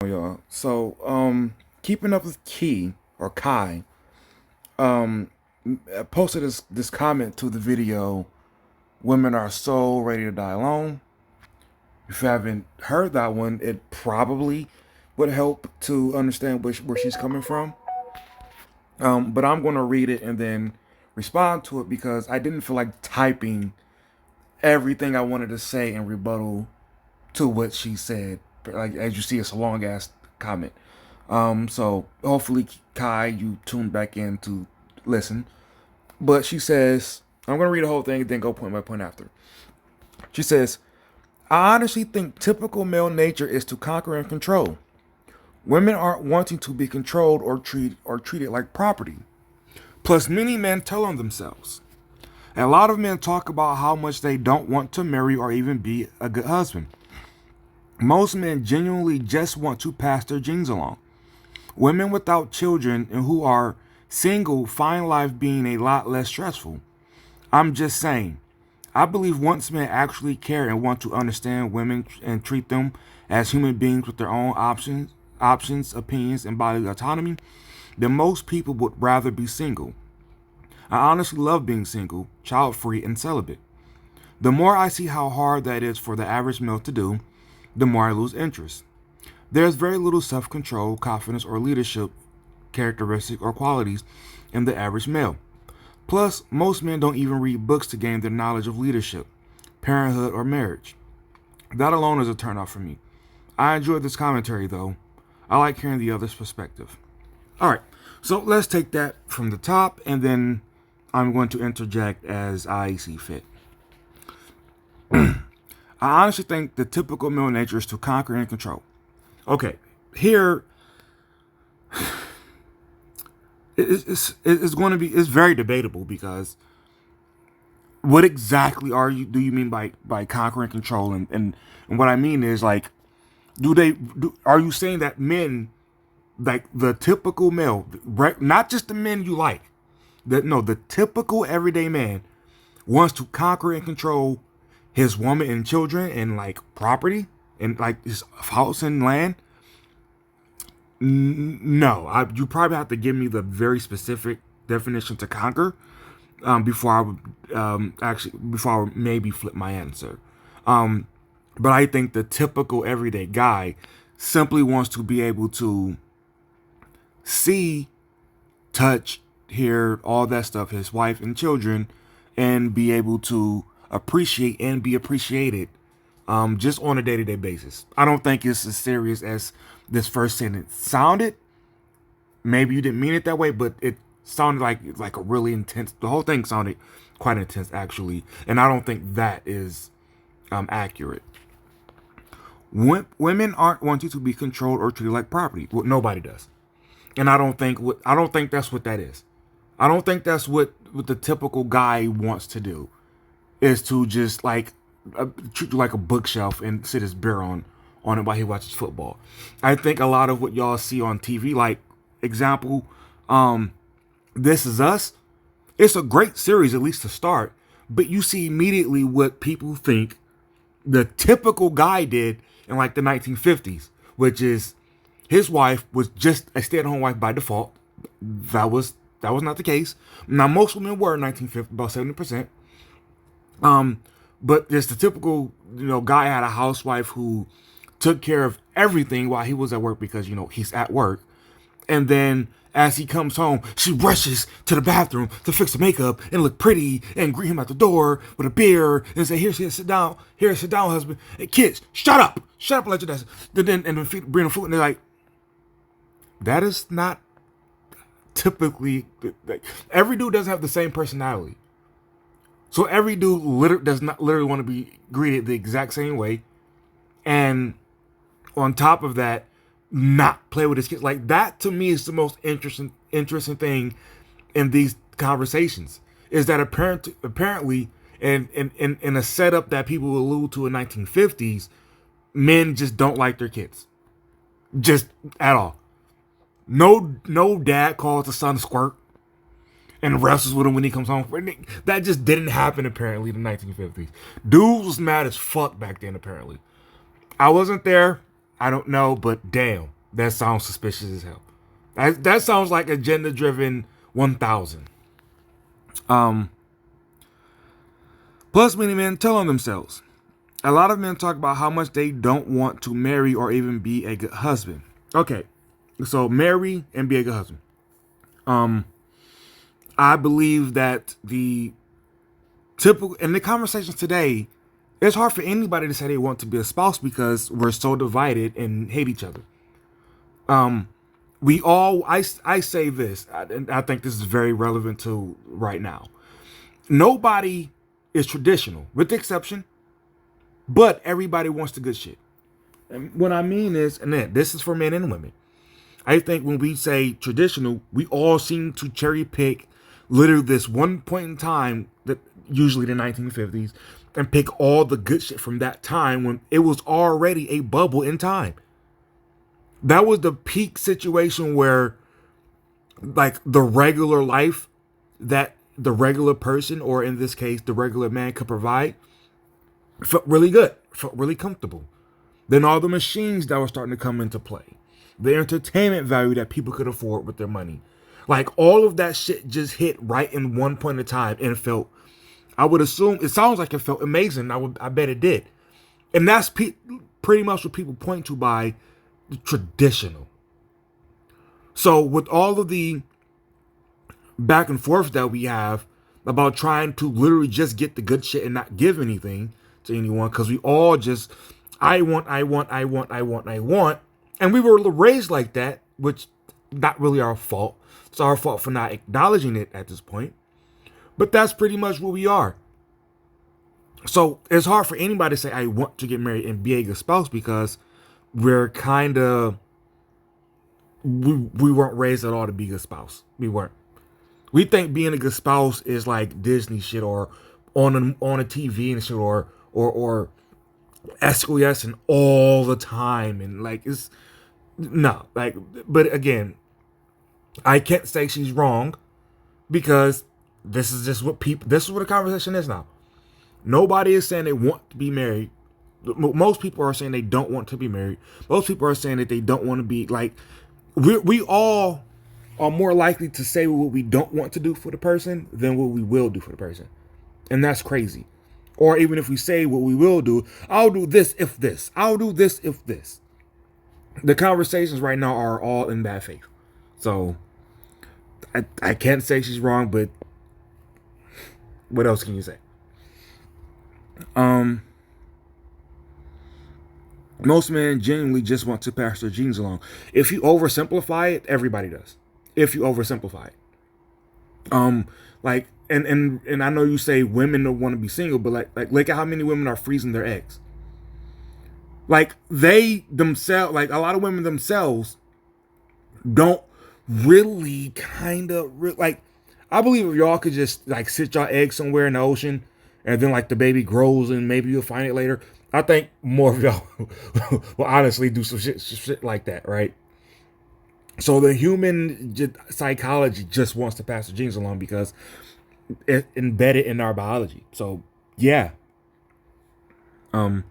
Y'all. So, keeping up with Key or Kai, um, posted this comment to the video. Women are so ready to die alone. If you haven't heard that one, it probably would help to understand where she's coming from. But I'm going to read it and then respond to it because I didn't feel like typing everything I wanted to say in rebuttal to what she said. Like as you see, it's a long ass comment. So hopefully, Kai, you tune back in to listen. But she says, I'm gonna read the whole thing and then go point by point after. She says, I honestly think typical male nature is to conquer and control. Women aren't wanting to be controlled or treated like property. Plus, many men tell on themselves. A lot of men talk about how much they don't want to marry or even be a good husband. Most men genuinely just want to pass their genes along. Women without children and who are single find life being a lot less stressful. I'm just saying. I believe once men actually care and want to understand women and treat them as human beings with their own options, opinions, and bodily autonomy, then most people would rather be single. I honestly love being single, child-free, and celibate. The more I see how hard that is for the average male to do, the more I lose interest. There's very little self-control, confidence, or leadership characteristics or qualities in the average male. Plus, most men don't even read books to gain their knowledge of leadership, parenthood, or marriage. That alone is a turnoff for me. I enjoyed this commentary, though. I like hearing the other's perspective. All right, so let's take that from the top, and then I'm going to interject as I see fit. I honestly think the typical male nature is to conquer and control. Okay, here it's going to be it's very debatable because what exactly do you mean by conquer and control and what I mean is like are you saying that men like the typical male, right, not just the men you like, the typical everyday man wants to conquer and control his woman and children and like property and like his house and land? No, you probably have to give me the very specific definition to conquer before I would before I would maybe flip my answer. But I think the typical everyday guy simply wants to be able to see, touch, hear all that stuff, his wife and children, and be able to appreciate and be appreciated just on a day-to-day basis. I don't think it's as serious as this first sentence sounded. Maybe you didn't mean it that way, but it sounded like a really intense. The whole thing sounded quite intense, actually, and I don't think that is accurate. Women aren't wanting to be controlled or treated like property. Well, nobody does, and I don't think that's what that is. I don't think that's what the typical guy wants to do. Is to just like treat you like a bookshelf and sit his beer on it while he watches football. I think a lot of what y'all see on TV, like example, This Is Us, it's a great series at least to start, but you see immediately what people think the typical guy did in like the 1950s, which is his wife was just a stay-at-home wife by default. That was not the case. Now most women were in 1950, about 70%. But there's the typical, guy had a housewife who took care of everything while he was at work because, he's at work. And then as he comes home, she rushes to the bathroom to fix the makeup and look pretty and greet him at the door with a beer and say, sit down, husband. Hey, kids, shut up and let your dad. Then bring him food and they're like, that is not typically, like, every dude doesn't have the same personality. So every dude does not literally want to be greeted the exact same way. And on top of that, not play with his kids. Like that to me is the most interesting thing in these conversations. Is that apparently in a setup that people allude to in 1950s, men just don't like their kids. Just at all. No dad calls the son squirt and wrestles with him when he comes home. That just didn't happen apparently in the 1950s. Dudes was mad as fuck back then apparently. I wasn't there. I don't know, but damn, that sounds suspicious as hell. That sounds like agenda driven 1000. Um, Plus, many men tell on themselves. A lot of men talk about how much they don't want to marry or even be a good husband. Okay, so marry and be a good husband. Um, I believe that the typical in the conversations today, it's hard for anybody to say they want to be a spouse because we're so divided and hate each other. Um, we all I say this, and I think this is very relevant to right now. Nobody is traditional, with the exception, but everybody wants the good shit. And what I mean is, and then this is for men and women. I think when we say traditional, we all seem to cherry pick literally this one point in time, that usually the 1950s, and pick all the good shit from that time when it was already a bubble in time. That was the peak situation where, like, the regular life that the regular person, or in this case, the regular man, could provide felt really good, felt really comfortable. Then all the machines that were starting to come into play, the entertainment value that people could afford with their money, like all of that shit just hit right in one point in time and felt, I would assume, it sounds like it felt amazing. I bet it did. And that's pretty much what people point to by the traditional. So with all of the back and forth that we have about trying to literally just get the good shit and not give anything to anyone, because we all just, I want, and we were raised like that, which not really our fault. It's our fault for not acknowledging it at this point. But that's pretty much what we are. So it's hard for anybody to say I want to get married and be a good spouse because we're kind of, we weren't raised at all to be a good spouse. We weren't. We think being a good spouse is like Disney shit, or on a TV and shit, or acquiescing all the time, and like it's no, like. But again, I can't say she's wrong because this is just what people. This is what the conversation is now. Nobody is saying they want to be married. Most people are saying they don't want to be married. Most people are saying that they don't want to be like. We all are more likely to say what we don't want to do for the person than what we will do for the person. And that's crazy. Or even if we say what we will do, I'll do this if this. I'll do this if this. The conversations right now are all in bad faith. So I can't say she's wrong, but what else can you say? Most men genuinely just want to pass their genes along. If you oversimplify it, everybody does. If you oversimplify it. Like, and I know you say women don't want to be single, but like look at how many women are freezing their eggs. Like they themselves, like a lot of women themselves don't really like, I believe if y'all could just like sit your eggs somewhere in the ocean and then like the baby grows and maybe you'll find it later, I think more of y'all will honestly do some shit like that, right? So the human psychology just wants to pass the genes along because it's embedded in our biology. So yeah, women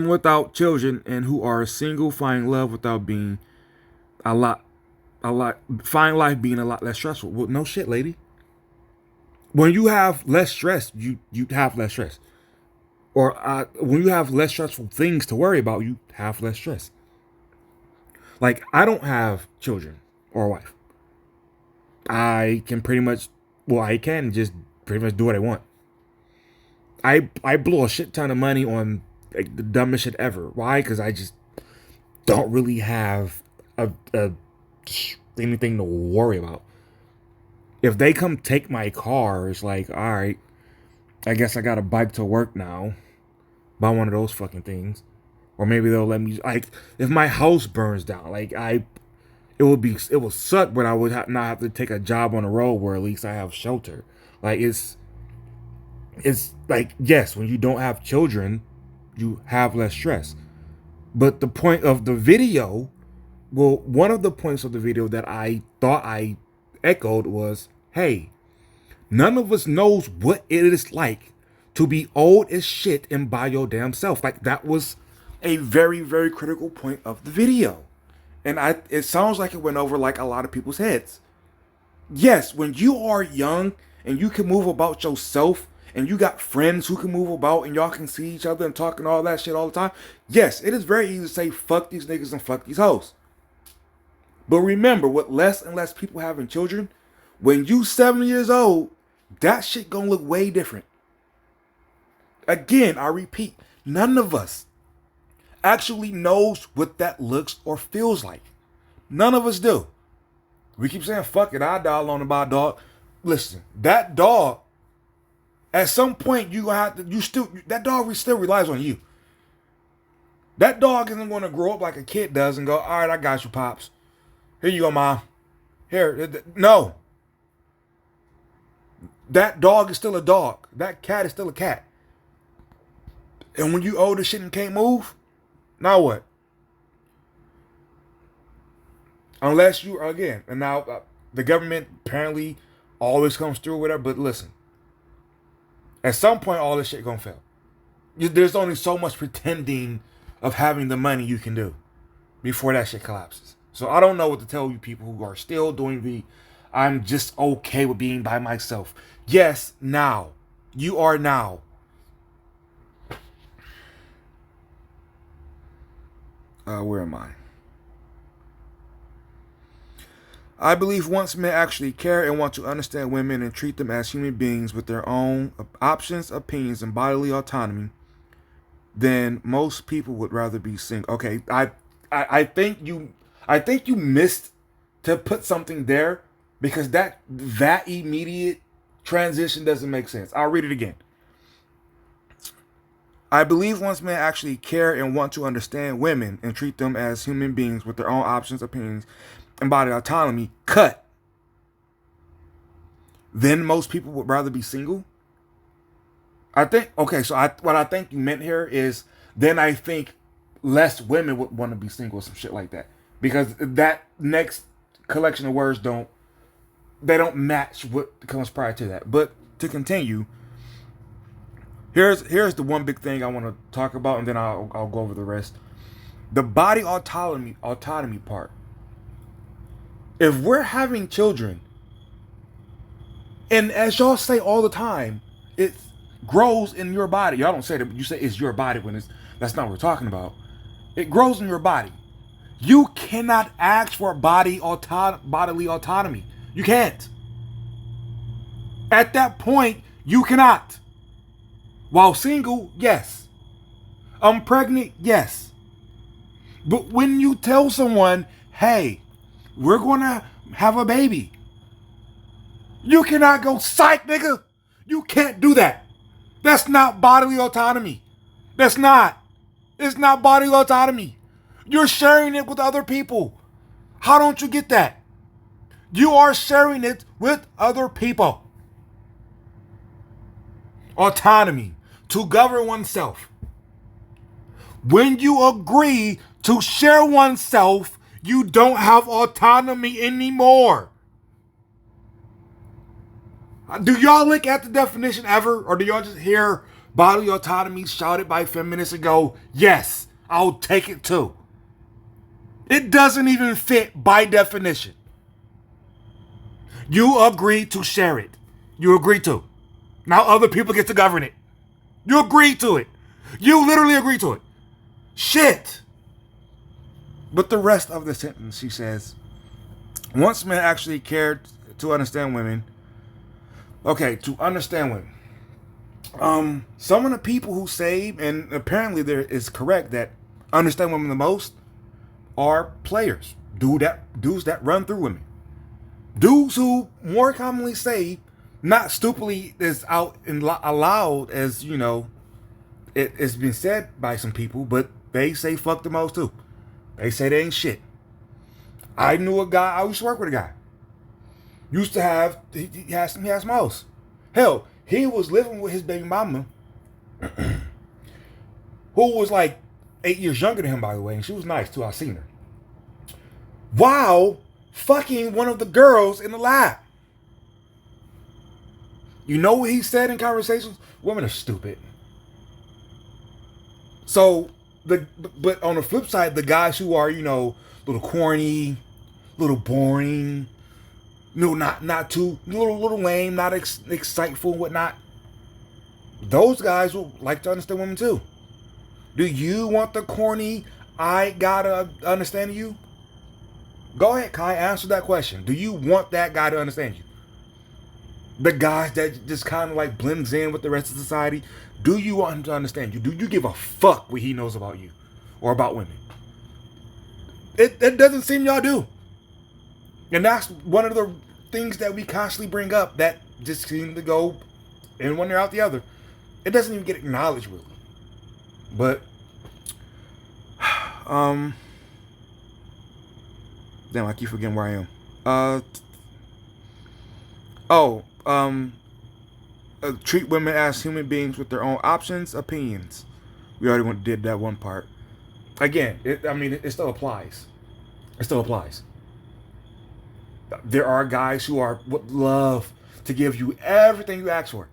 without children and who are single find love without being a lot, find life being a lot less stressful. Well, no shit, lady. When you have less stress, you have less stress. Or when you have less stressful things to worry about, you have less stress. Like, I don't have children or a wife. I can pretty much, well, I can just pretty much do what I want. I blow a shit ton of money on like the dumbest shit ever. Why? Because I just don't really have a anything to worry about. If they come take my car, it's like, all right, I guess I got a bike to work now. Buy one of those fucking things. Or maybe they'll let me, like, if my house burns down, like, it will suck, but I would not have to take a job on the road where at least I have shelter. Like, it's like, yes, when you don't have children, you have less stress. But the point of the video, well, one of the points of the video that I thought I echoed was, hey, none of us knows what it is like to be old as shit and by your damn self. Like, that was a very, very critical point of the video. And it sounds like it went over like a lot of people's heads. Yes, when you are young and you can move about yourself and you got friends who can move about and y'all can see each other and talk and all that shit all the time, yes, it is very easy to say fuck these niggas and fuck these hoes. But remember, with less and less people having children, when you 7 years old, that shit gonna look way different. Again, I repeat, none of us actually knows what that looks or feels like. None of us do. We keep saying, fuck it, I die alone about a dog. Listen, that dog, at some point, you gonna have to, that dog still relies on you. That dog isn't gonna grow up like a kid does and go, all right, I got you, Pops. Here you go, Mom. Here, no. That dog is still a dog. That cat is still a cat. And when you old as shit and can't move, now what? Unless you, again, and now the government apparently always comes through, whatever, but listen. At some point, all this shit gonna fail. There's only so much pretending of having the money you can do before that shit collapses. So I don't know what to tell you people who are still doing the I'm just okay with being by myself. Yes, now. You are now. Where am I? I believe once men actually care and want to understand women and treat them as human beings with their own options, opinions, and bodily autonomy, then most people would rather be single. Okay, I think you missed to put something there because that immediate transition doesn't make sense. I'll read it again. I believe once men actually care and want to understand women and treat them as human beings with their own options, opinions, and body autonomy, then most people would rather be single. I think, okay, so what I think you meant here is then I think less women would want to be single or some shit like that. Because that next collection of words don't match what comes prior to that. But to continue, here's the one big thing I want to talk about, and then I'll go over the rest. The body autonomy part. If we're having children, and as y'all say all the time, it grows in your body. Y'all don't say that, but you say it's your body when that's not what we're talking about. It grows in your body. You cannot ask for bodily autonomy. You can't. At that point, you cannot. While single, yes. I'm pregnant, yes. But when you tell someone, hey, we're going to have a baby, you cannot go, psych, nigga. You can't do that. That's not bodily autonomy. That's not. It's not bodily autonomy. You're sharing it with other people. How don't you get that? You are sharing it with other people. Autonomy. To govern oneself. When you agree to share oneself, you don't have autonomy anymore. Do y'all look at the definition ever? Or do y'all just hear bodily autonomy shouted by feminists and go, yes, I'll take it too? It doesn't even fit by definition. You agree to share it. You agree to. Now other people get to govern it. You agree to it. You literally agree to it. Shit. But the rest of the sentence, she says, once men actually cared to understand women. Okay, to understand women. Some of the people who say, and apparently there is correct, that understand women the most are players. Dudes that run through women. Dudes who more commonly say, not stupidly as out and aloud as, you know, it's been said by some people, but they say fuck the most too. They say they ain't shit. I knew a guy, I used to work with a guy. Used to have, he has some house. Hell, he was living with his baby mama, who was like 8 years younger than him, by the way, and she was nice too, I seen her. While fucking one of the girls in the lab. You know what he said in conversations? Women are stupid. So but on the flip side, the guys who are, you know, little corny, little boring, no, not too little lame, not exciteful, whatnot. Those guys will like to understand women too. Do you want the corny? I gotta understand you. Go ahead, Kai. Answer that question. Do you want that guy to understand you? The guys that just kind of like blends in with the rest of society. Do you want him to understand you? Do you give a fuck what he knows about you or about women? It doesn't seem y'all do. And that's one of the things that we constantly bring up that just seem to go in one ear out the other. It doesn't even get acknowledged really. But damn, I keep forgetting where I am. Treat women as human beings with their own options, opinions. We already did that one part. Again, it still applies. It still applies. There are guys who would love to give you everything you ask for,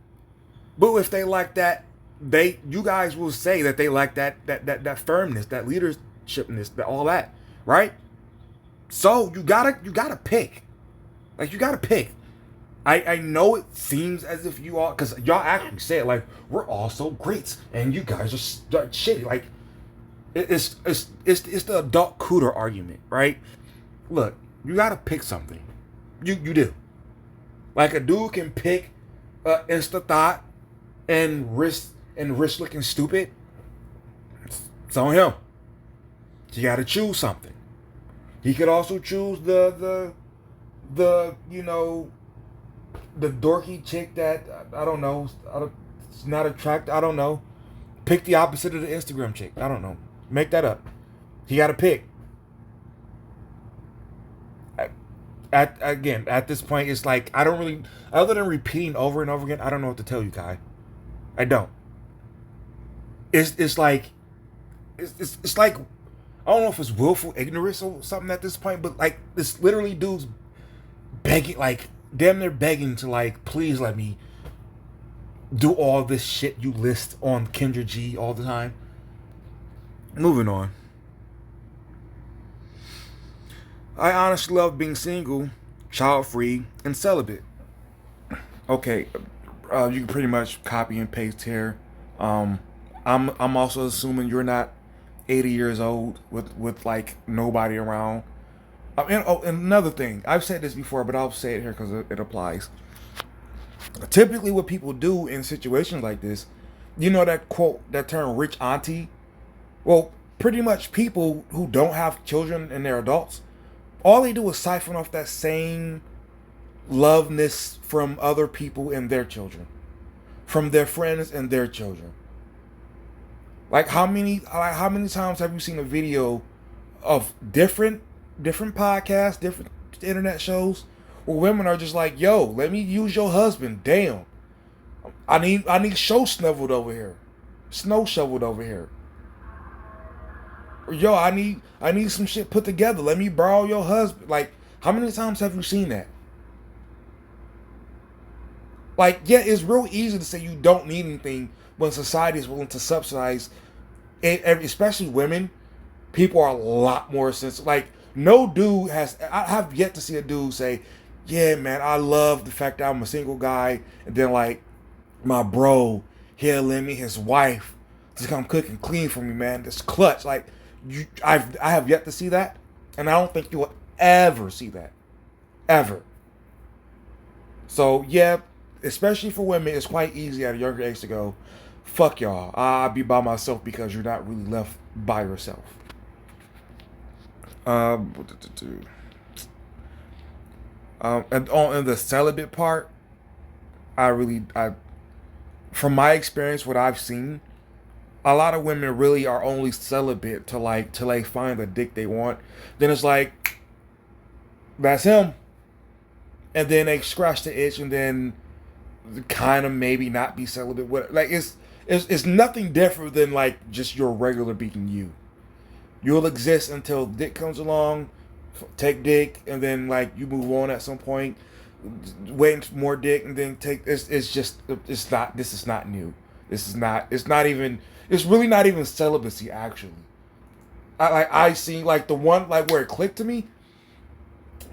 but if they like that, you guys will say that they like that firmness, that leadershipness, all that, right? So you gotta pick. Like you gotta pick. I know it seems as if you all, because y'all actually say it like we're all so great and you guys are shitty. Like it's the adult cooter argument, right? Look, you gotta pick something. You do. Like a dude can pick Insta thought and risk looking stupid. It's on him. You gotta choose something. He could also choose the you know, the dorky chick that I don't know, it's not attractive. I don't know. Pick the opposite of the Instagram chick. I don't know. Make that up. He got to pick. At this point, it's like I don't really, other than repeating over and over again, I don't know what to tell you, Kai. I don't. It's like it's like I don't know if it's willful ignorance or something at this point, but like this literally dude's begging, like damn near begging to like, please let me do all this shit you list on Kendra G all the time. Moving on. I honestly love being single, child-free, and celibate. Okay, you can pretty much copy and paste here. I'm also assuming you're not 80 years old with like nobody around. And another thing, I've said this before, but I'll say it here because it applies. Typically, what people do in situations like this, you know that quote, that term, rich auntie? Well, pretty much people who don't have children and they're adults, all they do is siphon off that same loveness from other people and their children, from their friends and their children. Like how many times have you seen a video of different podcasts, different internet shows where women are just like, yo, let me use your husband. Damn. I need snow shoveled over here. Yo, I need some shit put together. Let me borrow your husband. Like, how many times have you seen that? Like, yeah, it's real easy to say you don't need anything when society is willing to subsidize it, especially women. People are a lot more sensitive. Like, no dude I have yet to see a dude say, yeah, man, I love the fact that I'm a single guy. And then, like, my bro, he'll lend me his wife to come cook and clean for me, man. It's clutch. Like, I have yet to see that. And I don't think you will ever see that. Ever. So, yeah, especially for women, it's quite easy at a younger age to go, fuck y'all. I'll be by myself because you're not really left by yourself. And on the celibate part, from my experience, what I've seen, a lot of women really are only celibate till they find the dick they want. Then it's like, that's him. And then they scratch the itch and then kind of maybe not be celibate. Like it's nothing different than like just your regular being you. You'll exist until dick comes along, take dick, and then like you move on at some point, waiting for more dick, and then take. This is not new. It's not even It's really not even celibacy, actually. I see like the one like where it clicked to me.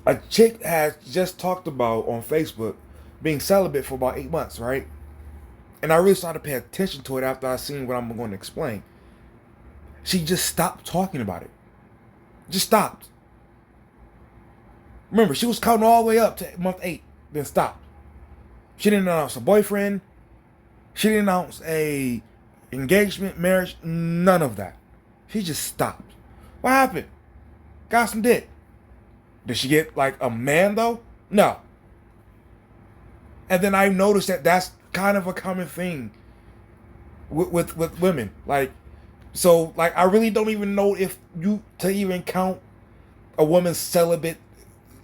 A chick has just talked about on Facebook being celibate for about 8 months, right? And I really started to pay attention to it after I seen what I'm going to explain. She just stopped talking about it. Just stopped. Remember, she was counting all the way up to month 8, then stopped. She didn't announce a boyfriend. She didn't announce a engagement, marriage, none of that. She just stopped. What happened? Got some dick. Did she get like a man though? No. And then I noticed that that's kind of a common thing with women. Like, so like I really don't even know if you to even count a woman's celibate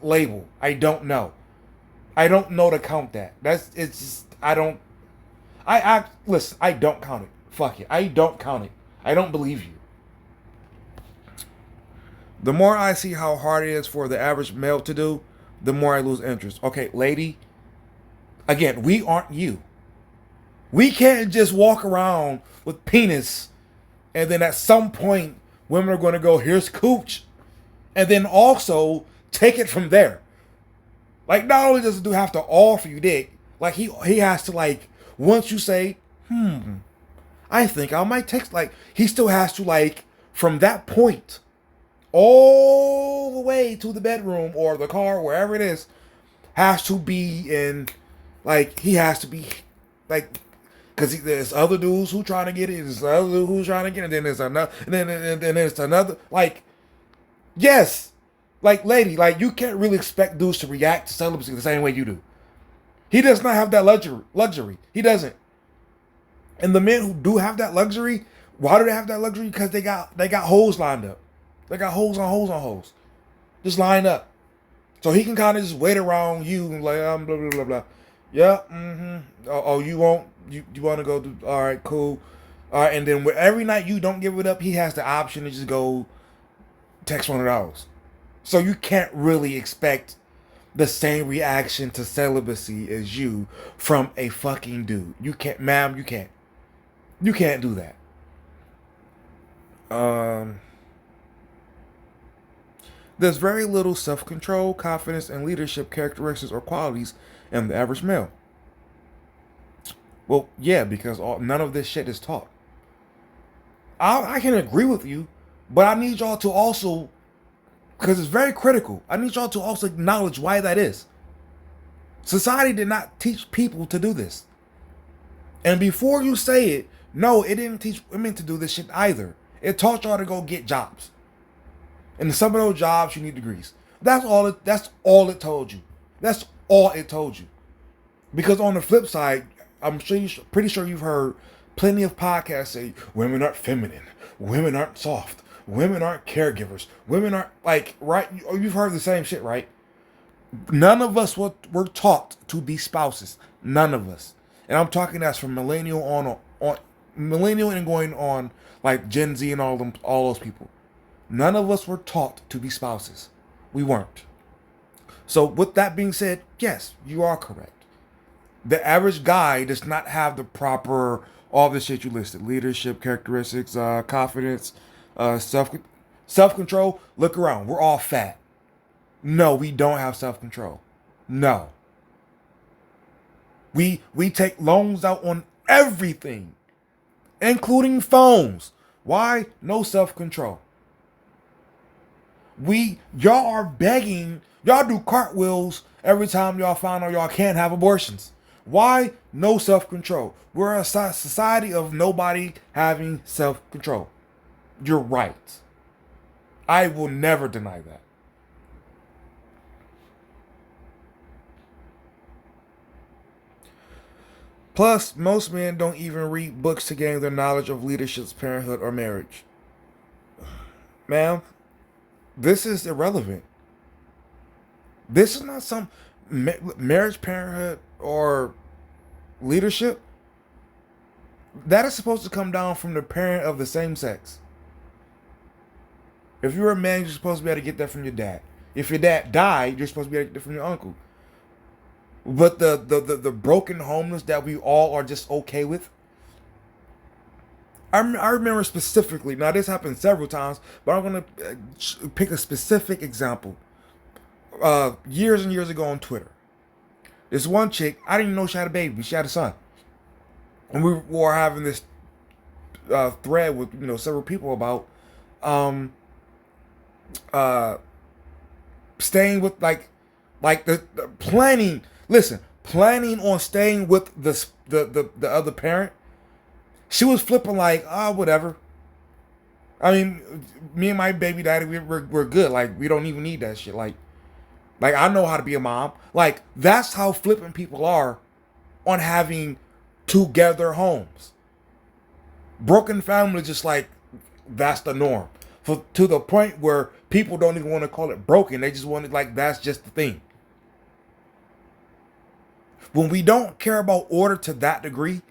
label. I don't know. I don't know to count that. It's just I don't. Listen. I don't count it. Fuck it. I don't count it. I don't believe you. The more I see how hard it is for the average male to do, the more I lose interest. Okay, lady. Again, we aren't you. We can't just walk around with penis, and then at some point, women are going to go, "Here's cooch," and then also take it from there. Like, not only does the dude have to offer you dick, like he has to like once you say, I think I might text. Like, he still has to like from that point all the way to the bedroom or the car, wherever it is, has to be in. Like, he has to be like. Because there's other dudes who trying to get it, there's other dude who's trying to get it, and then there's another, and then there's another. Like, yes, like lady, like you can't really expect dudes to react to celibacy the same way you do. He does not have that luxury. He doesn't. And the men who do have that luxury, why do they have that luxury? Because they got hoes lined up. They got hoes on hoes on hoes, just lined up. So he can kind of just wait around you and like blah blah blah blah. Yeah, Oh, you won't. You want to go do? All right, cool. All right, and then every night you don't give it up, he has the option to just go text one of those. So you can't really expect the same reaction to celibacy as you from a fucking dude. You can't, ma'am. You can't. You can't do that. There's very little self-control, confidence, and leadership characteristics or qualities in the average male. Well, yeah, because none of this shit is taught. I can agree with you, but I need y'all to also, because it's very critical, I need y'all to also acknowledge why that is. Society did not teach people to do this. And before you say it, no, it didn't teach women to do this shit either. It taught y'all to go get jobs. And some of those jobs, you need degrees. That's all it told you. That's all it told you. Because on the flip side, I'm pretty sure you've heard plenty of podcasts say women aren't feminine, women aren't soft, women aren't caregivers, women aren't like, right? You've heard the same shit, right? None of us were taught to be spouses. None of us. And I'm talking that's from millennial on millennial and going on like Gen Z and all those people. None of us were taught to be spouses. We weren't. So with that being said, yes, you are correct. The average guy does not have the proper, all the shit you listed: leadership characteristics, confidence, self-control. Look around, we're all fat. No, we don't have self-control. No. We take loans out on everything, including phones. Why? No self-control. Y'all are begging, y'all do cartwheels every time y'all find out y'all can't have abortions. Why? No self-control. We're a society of nobody having self-control. You're right. I will never deny that. Plus, most men don't even read books to gain their knowledge of leadership, parenthood, or marriage. Ma'am, this is irrelevant. This is not some marriage, parenthood, or leadership. That is supposed to come down from the parent of the same sex. If you're a man, you're supposed to be able to get that from your dad. If your dad died, you're supposed to be able to get that from your uncle. But the broken homeless that we all are just okay with, I remember specifically. Now this happened several times, but I'm gonna pick a specific example. Years and years ago on Twitter, this one chick, I didn't even know she had a baby. She had a son, and we were having this thread with several people about um uh staying with like the planning. Listen, planning on staying with the other parent. She was flipping like, whatever. I mean, me and my baby daddy, we're good. Like, we don't even need that shit. Like I know how to be a mom. Like, that's how flippant people are on having together homes. Broken family, just like that's the norm. To the point where people don't even want to call it broken. They just want it like that's just the thing. When we don't care about order to that degree,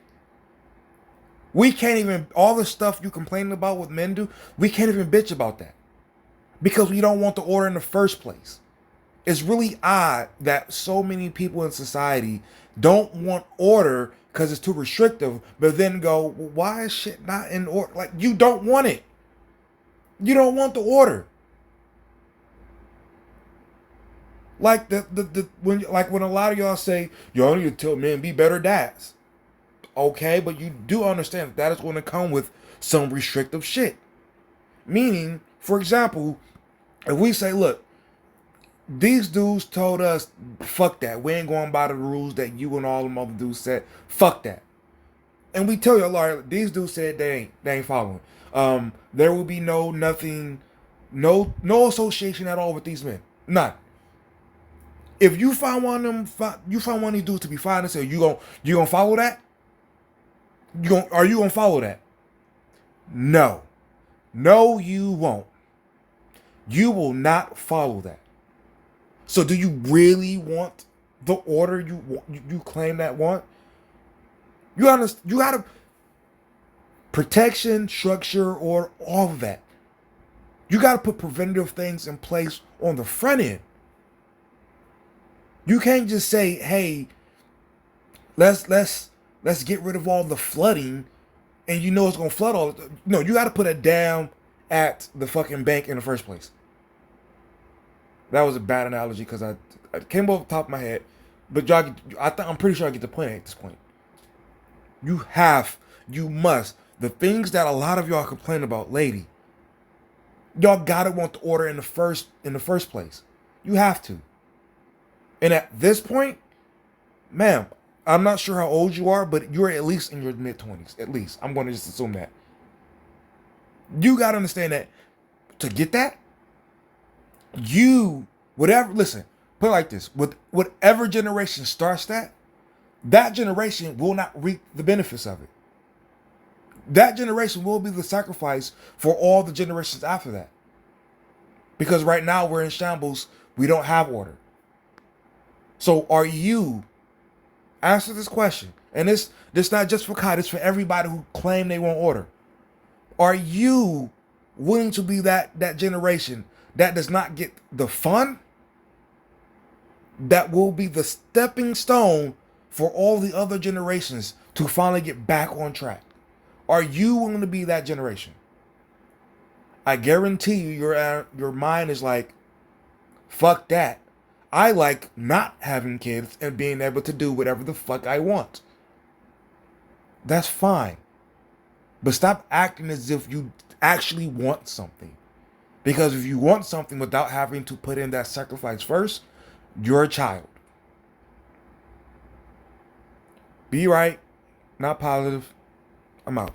we can't even, all the stuff you complaining about with men do, we can't even bitch about that. Because we don't want the order in the first place. It's really odd that so many people in society don't want order because it's too restrictive, but then go, well, why is shit not in order? Like, you don't want it. You don't want the order. Like when a lot of y'all say, y'all need to tell men be better dads. Okay, but you do understand that is going to come with some restrictive shit. Meaning, for example, if we say, look, these dudes told us, fuck that. We ain't going by the rules that you and all them other dudes said. Fuck that. And we tell you, Lord, these dudes said they ain't following. There will be nothing, no association at all with these men. None. If you find one of them, you find one of these dudes to be fine and say, you gonna follow that? Are you gonna follow that? No. No, you won't. You will not follow that. So do you really want the order you claim that want? You understand? You gotta protection, structure, or all of that. You gotta put preventative things in place on the front end. You can't just say, hey, let's get rid of all the flooding, and you know it's gonna flood all. No, you got to put a dam at the fucking bank in the first place. That was a bad analogy because I came off the top of my head, but y'all, I'm pretty sure I get the point at this point. You must. The things that a lot of y'all complain about, lady, y'all gotta want the order in the first place. You have to. And at this point, ma'am, I'm not sure how old you are, but you're at least in your mid-20s. At least. I'm going to just assume that. You got to understand that to get that, listen, put it like this. With whatever generation starts that generation will not reap the benefits of it. That generation will be the sacrifice for all the generations after that. Because right now we're in shambles. We don't have order. So are you, answer this question, and this not just for Kai, it's for everybody who claim they want order. Are you willing to be that generation that does not get the fun, that will be the stepping stone for all the other generations to finally get back on track? Are you willing to be that generation? I guarantee you your mind is like, fuck that. I like not having kids and being able to do whatever the fuck I want. That's fine. But stop acting as if you actually want something. Because if you want something without having to put in that sacrifice first, you're a child. Be right, not positive. I'm out.